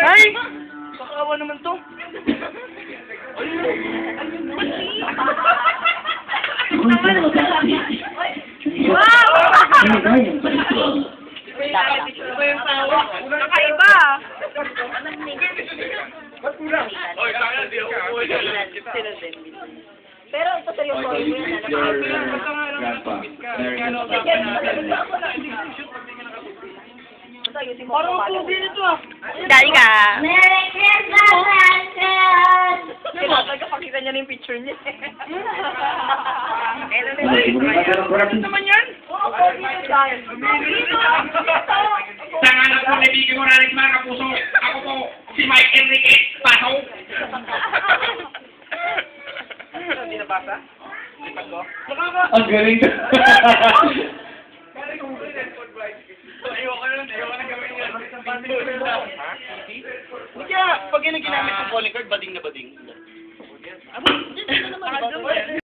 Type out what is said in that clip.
Ay! Kakaawa naman to. Wow! Kakaiba! Ba't kulang? Oy, kaya di ako. Sila din. Pero ito seryoso ko yun. Parang pugi nito ah. Dali ka. Merry Christmas, Hansel! Nagkapakita niya na yung picture niya. Ano naman yan? Sa ngalan po, nabigyan mo na rin mga kapuso. Ako po, si Mike Enrique Paso. Hindi nabasa? Lipat ko? Ang galing ka. Ayoko na gawin yan. Hindi kaya, pag yun ang ginamit ng calling card, bading na bading.